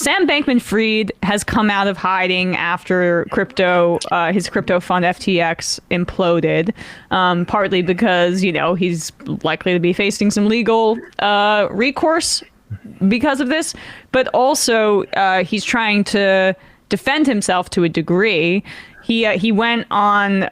Sam Bankman-Fried has come out of hiding after his crypto fund FTX imploded, partly because, he's likely to be facing some legal recourse because of this, but also he's trying to defend himself to a degree. He went on,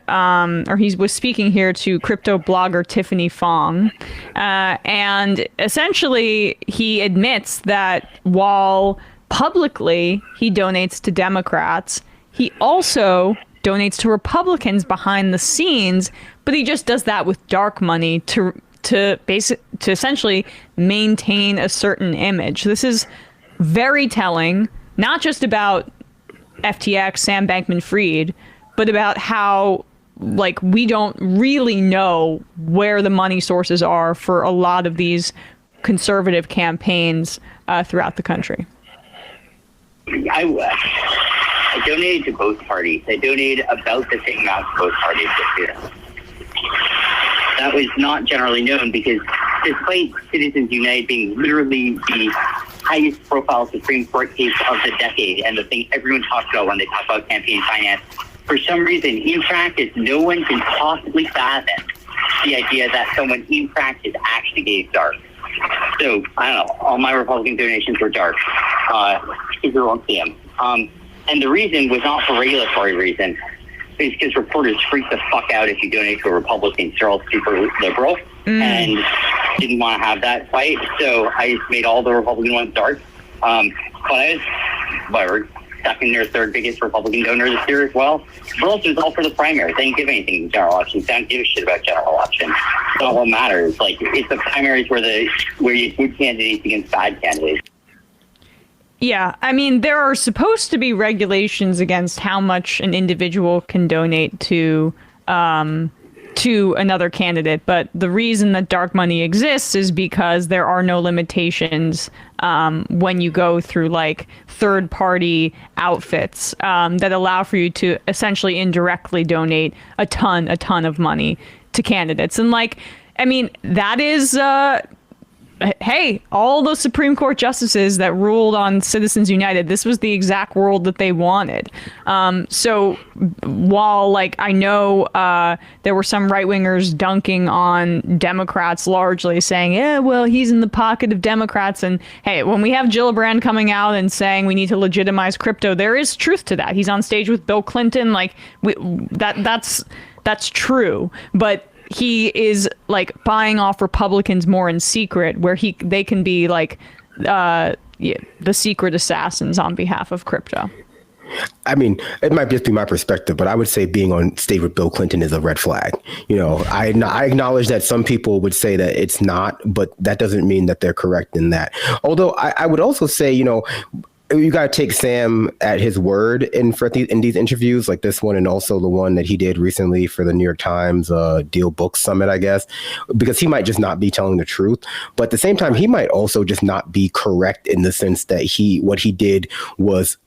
or he was speaking here to crypto blogger Tiffany Fong, and essentially he admits that while publicly he donates to Democrats, he also donates to Republicans behind the scenes, but he just does that with dark money to essentially maintain a certain image. This is very telling, not just about FTX, Sam Bankman-Fried, but about how we don't really know where the money sources are for a lot of these conservative campaigns throughout the country. I donated to both parties. I donated about the same amount to both parties this year. That was not generally known because despite Citizens United being literally the highest profile Supreme Court case of the decade and the thing everyone talks about when they talk about campaign finance, for some reason, in practice, no one can possibly fathom the idea that someone in practice actually gave dark. So, I don't know, all my Republican donations were dark. People won't see them. And the reason was not for regulatory reasons. It's because reporters freak the fuck out if you donate to a Republican. They're all super liberal and didn't want to have that fight. So I just made all the Republican ones dark. But I was, whatever, second or third biggest Republican donor this year as well. But also, it's all for the primaries. They didn't give anything in general elections. They don't give a shit about general elections. It's not what matters. It's the primaries where you good candidates against bad candidates. Yeah, I mean, there are supposed to be regulations against how much an individual can donate to another candidate, but the reason that dark money exists is because there are no limitations when you go through third-party outfits that allow for you to essentially indirectly donate a ton of money to candidates. And that is hey, all those Supreme Court justices that ruled on Citizens United, this was the exact world that they wanted. So while I know there were some right-wingers dunking on Democrats largely saying, yeah, well, he's in the pocket of Democrats. And hey, when we have Gillibrand coming out and saying we need to legitimize crypto, there is truth to that. He's on stage with Bill Clinton. That's true. But he is buying off Republicans more in secret, where they can be the secret assassins on behalf of crypto. I mean, it might just be my perspective, but I would say being on stage with Bill Clinton is a red flag. I acknowledge that some people would say that it's not, but that doesn't mean that they're correct in that. Although I would also say, you got to take Sam at his word in these interviews, like this one, and also the one that he did recently for the New York Times Deal Book Summit, I guess, because he might just not be telling the truth. But at the same time, he might also just not be correct in the sense that what he did was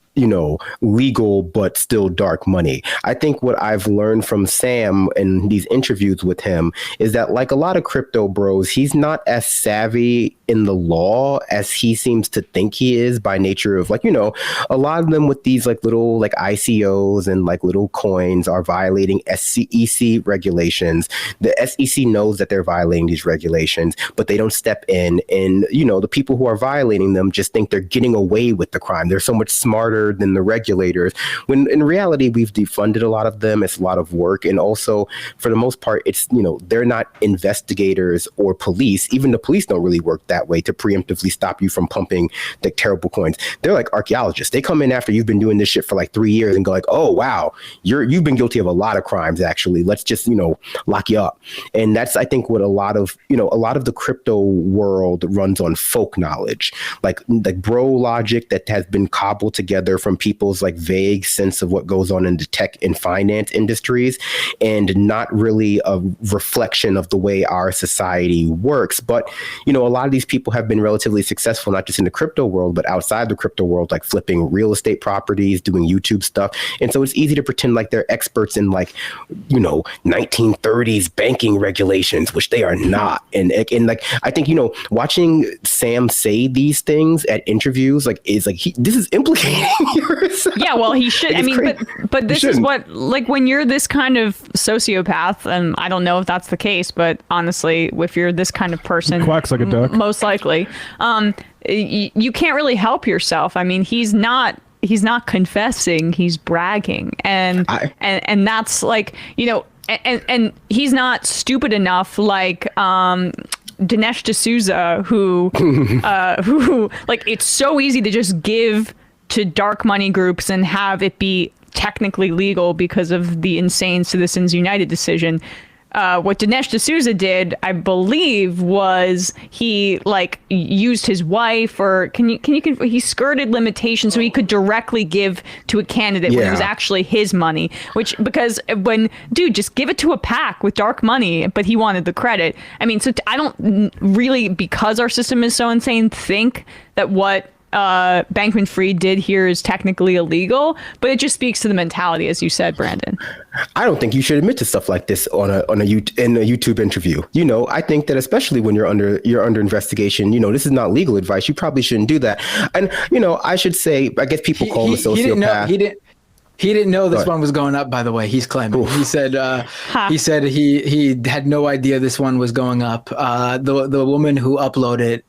legal, but still dark money. I think what I've learned from Sam in these interviews with him is that, like a lot of crypto bros, he's not as savvy in the law as he seems to think he is by nature of a lot of them with these little ICOs and little coins are violating SEC regulations. The SEC knows that they're violating these regulations, but they don't step in. And, the people who are violating them just think they're getting away with the crime. They're so much smarter than the regulators, when in reality we've defunded a lot of them. It's a lot of work, and also for the most part it's they're not investigators or police. Even the police don't really work that way to preemptively stop you from pumping the terrible coins. They're like archaeologists. They come in after you've been doing this shit for 3 years and go oh wow, you've been guilty of a lot of crimes, actually, let's just lock you up. And that's, I think, what a lot of the crypto world runs on folk knowledge, like bro logic that has been cobbled together together from people's like vague sense of what goes on in the tech and finance industries, and not really a reflection of the way our society works. But, you know, a lot of these people have been relatively successful, not just in the crypto world, but outside the crypto world, like flipping real estate properties, doing YouTube stuff. And so it's easy to pretend like they're experts in like, you know, 1930s banking regulations, which they are not. And like, I think, you know, watching Sam say these things at interviews, like, is like, this is implicating yourself. Yeah, well, he should. I mean, but this is what, like, when you're this kind of sociopath, and I don't know if that's the case, but honestly, if you're this kind of person, he quacks like a duck. Most likely, you can't really help yourself. I mean, he's not confessing, he's bragging, and that's like, you know, and he's not stupid enough like Dinesh D'Souza, who like, it's so easy to just give to dark money groups and have it be technically legal because of the insane Citizens United decision. What Dinesh D'Souza did, I believe, was he like used his wife, or he skirted limitations so he could directly give to a candidate when it was actually his money. Because dude, just give it to a PAC with dark money, but he wanted the credit. I mean, so I don't really, because our system is so insane, think that what Bankman-Fried did here is technically illegal, but it just speaks to the mentality, as you said, Brandon. I don't think you should admit to stuff like this in a YouTube interview. You know, I think that especially when you're under investigation, you know, this is not legal advice. You probably shouldn't do that. And, you know, I should say, I guess people call him a sociopath. He didn't know this one was going up, by the way. He's claiming. He said he had no idea this one was going up. The woman who uploaded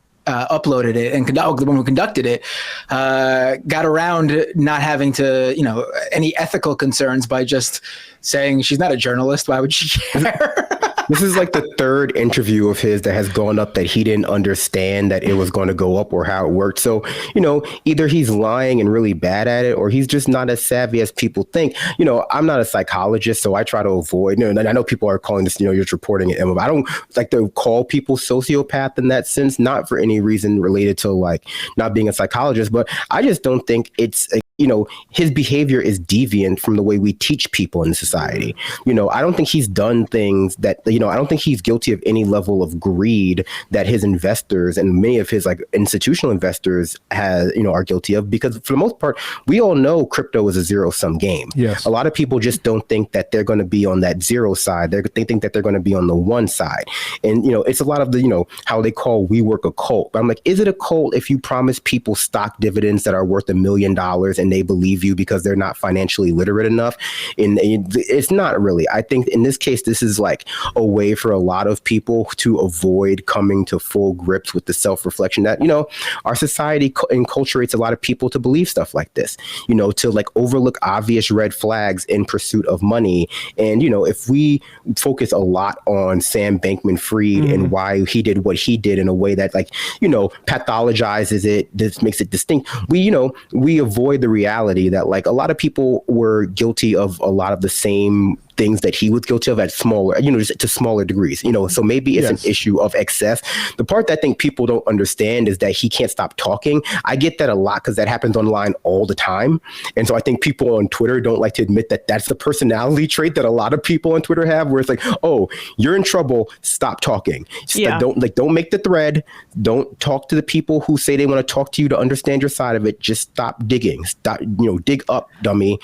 it and the one who conducted it got around not having to, you know, any ethical concerns by just saying she's not a journalist. Why would she care? This is like the third interview of his that has gone up that he didn't understand that it was going to go up or how it worked. So, you know, either he's lying and really bad at it, or he's just not as savvy as people think. You know, I'm not a psychologist, so I try to avoid, you know, and I know people are calling this, you know, you're just reporting it. I don't like to call people sociopath in that sense, not for any reason related to like not being a psychologist, but I just don't think it's you know, his behavior is deviant from the way we teach people in society. You know, I don't think he's done things that, you know, I don't think he's guilty of any level of greed that his investors and many of his like institutional investors are guilty of, because for the most part, we all know crypto is a zero sum game. Yes. A lot of people just don't think that they're going to be on that zero side. They think that they're going to be on the one side. And, you know, it's a lot of the, you know, how they call WeWork a cult. But I'm like, is it a cult if you promise people stock dividends that are worth $1 million and they believe you because they're not financially literate enough? And it's not really. I think in this case, this is like a way for a lot of people to avoid coming to full grips with the self-reflection that, you know, our society enculturates a lot of people to believe stuff like this, you know, to like overlook obvious red flags in pursuit of money. And, you know, if we focus a lot on Sam Bankman-Fried and why he did what he did in a way that, like, you know, pathologizes it, this makes it distinct, we avoid the reality that like a lot of people were guilty of a lot of the same things that he was guilty of at smaller, you know, just to smaller degrees, you know, so maybe it's an issue of excess. The part that I think people don't understand is that he can't stop talking. I get that a lot because that happens online all the time. And so I think people on Twitter don't like to admit that that's the personality trait that a lot of people on Twitter have, where it's like, oh, you're in trouble, stop talking. Don't make the thread. Don't talk to the people who say they want to talk to you to understand your side of it. Just stop digging. Stop, you know, dig up, dummy.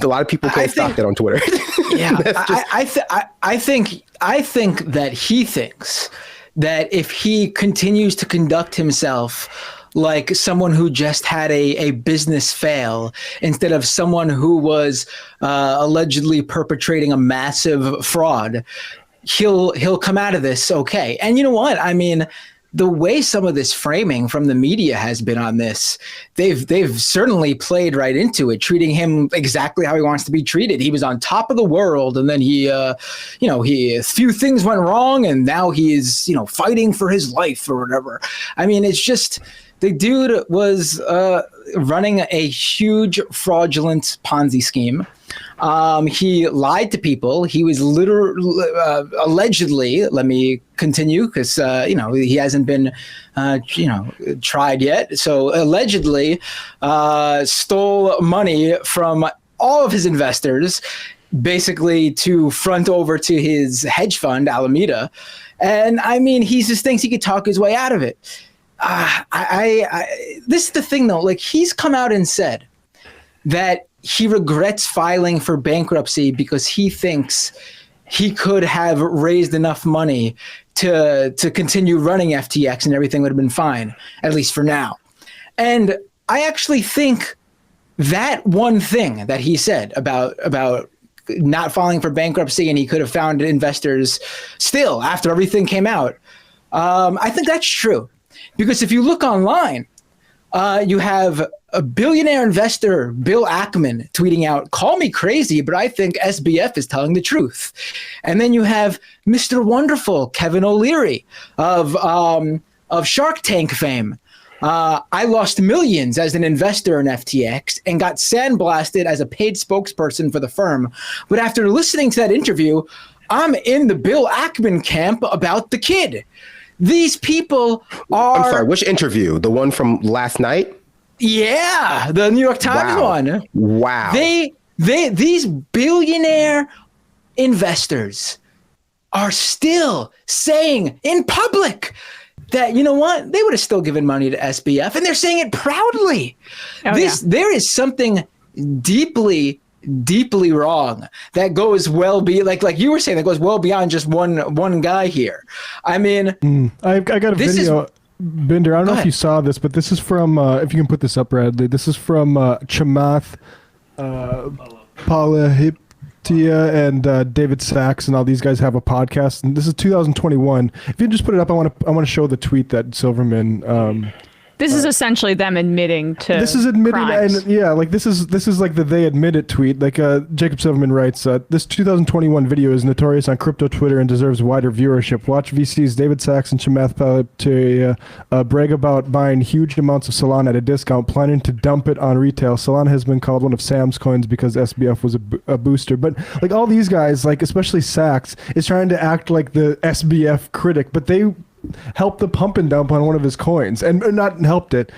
A lot of people can't stop that on Twitter. Yeah. I think that he thinks that if he continues to conduct himself like someone who just had a business fail instead of someone who was allegedly perpetrating a massive fraud, he'll come out of this okay. And you know what? I mean, the way some of this framing from the media has been on this, they've certainly played right into it, treating him exactly how he wants to be treated. He was on top of the world, and then a few things went wrong, and now he is, you know, fighting for his life or whatever. I mean, it's just, the dude was running a huge fraudulent Ponzi scheme. He lied to people. He was literally, allegedly, let me continue because, he hasn't been, tried yet. So allegedly stole money from all of his investors, basically to front over to his hedge fund, Alameda. And I mean, he just thinks he could talk his way out of it. This is the thing, though. Like, he's come out and said that he regrets filing for bankruptcy because he thinks he could have raised enough money to continue running FTX and everything would have been fine, at least for now. And I actually think that one thing that he said about not filing for bankruptcy and he could have found investors still after everything came out, I think that's true. Because if you look online, you have a billionaire investor, Bill Ackman, tweeting out, "Call me crazy, but I think SBF is telling the truth." And then you have Mr. Wonderful, Kevin O'Leary of Shark Tank fame. I lost millions as an investor in FTX and got sandblasted as a paid spokesperson for the firm. But after listening to that interview, I'm in the Bill Ackman camp about the kid. These people are... I'm sorry, which interview? The one from last night? Yeah, the New York Times one. Wow. These billionaire investors are still saying in public that, you know what, they would have still given money to SBF, and they're saying it proudly. There is something deeply wrong that goes well beyond, like you were saying, that goes well beyond just one guy here. I mean, I got a video. Binder, I don't know if you saw this, but this is from, if you can put this up, Bradley, this is from Chamath Palihapitiya and David Sachs, and all these guys have a podcast, and this is 2021. If you just put it up, I want to show the tweet that Silverman... This is essentially them admitting to This is admitting, crimes. and yeah, like this is like the they admit it tweet. Like Jacob Silverman writes, this 2021 video is notorious on crypto Twitter and deserves wider viewership. Watch VCs David Sachs and Chamath Palihapitiya brag about buying huge amounts of Solana at a discount, planning to dump it on retail. Solana has been called one of Sam's coins because SBF was a booster. But like all these guys, like especially Sachs, is trying to act like the SBF critic, but they helped the pump and dump on one of his coins, and not helped it,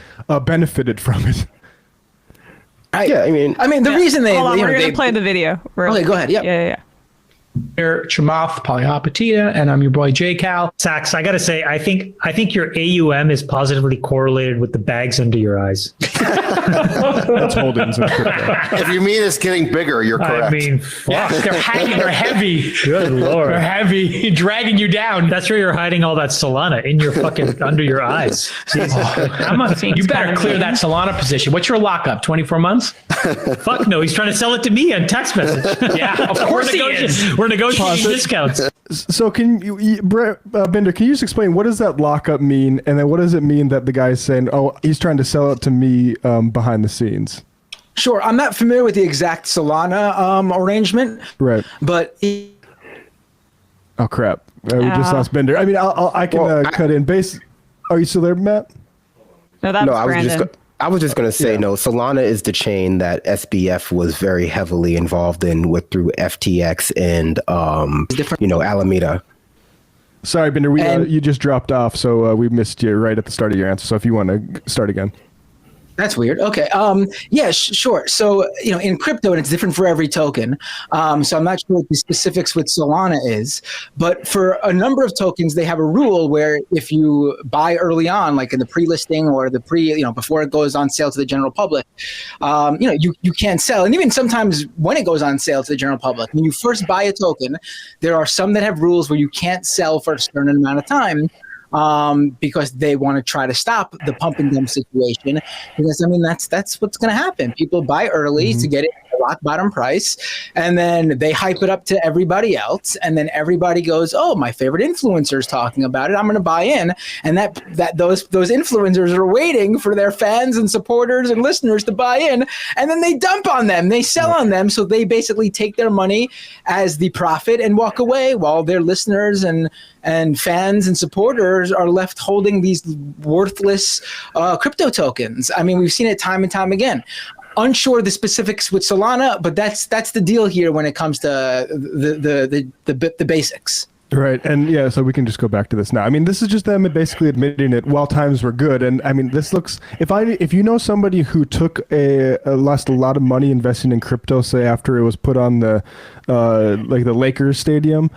benefited from it. I mean, the reason they... Hold on, we're going to play the video. Okay, go ahead. Yep. Yeah. Here, Chamath Palihapitiya, and I'm your boy J Cal. Sachs, I gotta say, I think your AUM is positively correlated with the bags under your eyes. That's holdings of crypto. If you mean it's getting bigger, you're correct. I mean, fuck. They're heavy. Good lord. They're heavy, dragging you down. That's where you're hiding all that Solana in your fucking under your eyes. Jesus. You better clear that Solana position. What's your lockup? 24 months? Fuck no, he's trying to sell it to me on text message. Yeah, of course he is. We're negotiating discounts. So can you, Bender, can you just explain what does that lockup mean, and then what does it mean that the guy's saying, "Oh, he's trying to sell it to me behind the scenes"? Sure, I'm not familiar with the exact Solana arrangement, Right? But oh crap, we just lost Bender. I mean, I can cut in base. Are you still there, Matt? No, that's Brandon. I was just going to say, no, Solana is the chain that SBF was very heavily involved in through FTX and, Alameda. Sorry, Bender, you just dropped off, so we missed you right at the start of your answer. So if you want to start again. That's weird. Okay. Yeah, sure. So, in crypto, and it's different for every token. So I'm not sure what the specifics with Solana is, but for a number of tokens, they have a rule where if you buy early on, like in the pre-listing or the before it goes on sale to the general public, you can't sell. And even sometimes when it goes on sale to the general public, when you first buy a token, there are some that have rules where you can't sell for a certain amount of time. Because they want to try to stop the pump and dump situation. Because that's what's going to happen. People buy early to get it at rock bottom price, and then they hype it up to everybody else, and then everybody goes, "Oh, my favorite influencer is talking about it. I'm going to buy in." And those influencers are waiting for their fans and supporters and listeners to buy in, and then they dump on them. They sell on them, so they basically take their money as the profit and walk away, while their listeners and fans and supporters are left holding these worthless crypto tokens. I mean, we've seen it time and time again. unsure of the specifics with Solana, but that's the deal here when it comes to the basics. Right. And yeah, so we can just go back to this now. I mean, this is just them basically admitting it while times were good. And I mean, this looks, if you know somebody who took lost a lot of money investing in crypto, say after it was put on the like the Lakers stadium,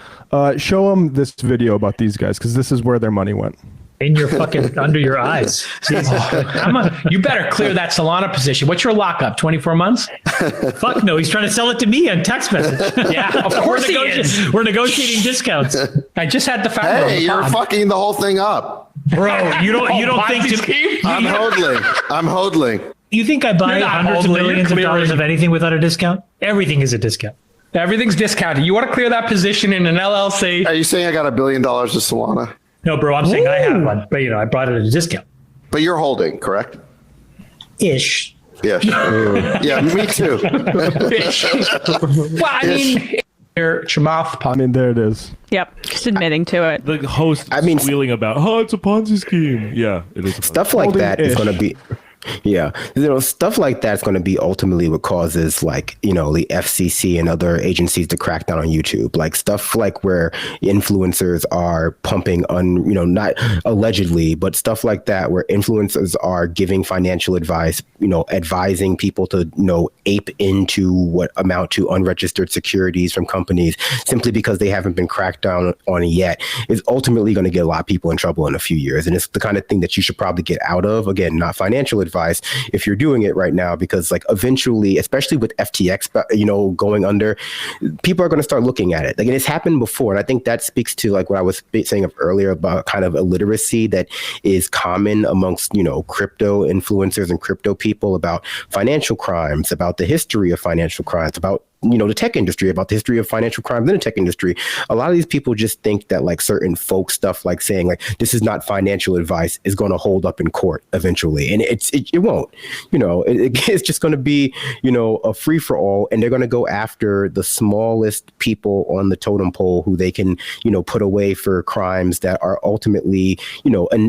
show them this video about these guys, because this is where their money went. In your fucking under your eyes. You better clear that Solana position. What's your lockup? 24 months? Fuck no, he's trying to sell it to me on text message. Yeah, of course he is. We're negotiating discounts. I just had the founder. Hey, you're fucking the whole thing up. Bro, you don't think I'm hodling. You think I buy You're not hundreds of hodling, millions you're of dollars clearing. of anything without a discount? Everything is a discount. Everything's discounted. You want to clear that position in an LLC? Are you saying I got $1 billion of Solana? No, bro, I'm saying I have one, but I brought it at a discount. But you're holding, correct? Ish. Yes. Yeah, me too. Well, I mean, your Chamath. I mean, there it is. Yep, just admitting to it. The host squealing about, oh, it's a Ponzi scheme. Yeah, it is. Stuff like that is going to be, yeah, stuff like that's going to be ultimately what causes, like, the FCC and other agencies to crack down on YouTube. Like stuff like where influencers are pumping not allegedly, but stuff like that where influencers are giving financial advice, advising people to, ape into what amount to unregistered securities from companies simply because they haven't been cracked down on it yet, is ultimately going to get a lot of people in trouble in a few years. And it's the kind of thing that you should probably get out of. Again, not financial advice if you're doing it right now, because like eventually, especially with FTX, going under, people are going to start looking at it. Like, and it's happened before. And I think that speaks to like what I was saying earlier about kind of illiteracy that is common amongst, crypto influencers and crypto people about financial crimes, about the history of financial crimes, about the tech industry, about the history of financial crimes in the tech industry. A lot of these people just think that like certain folk stuff, like saying like this is not financial advice, is going to hold up in court eventually, and it won't. It's just going to be a free for all, and they're going to go after the smallest people on the totem pole who they can put away for crimes that are ultimately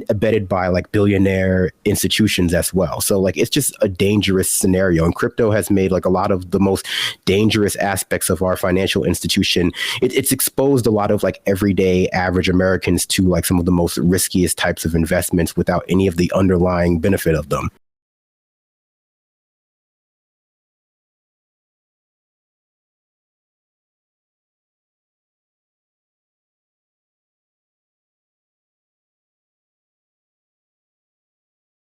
abetted by like billionaire institutions as well. So like it's just a dangerous scenario, and crypto has made like a lot of the most dangerous aspects of our financial institution. It's exposed a lot of like everyday average Americans to like some of the most riskiest types of investments without any of the underlying benefit of them.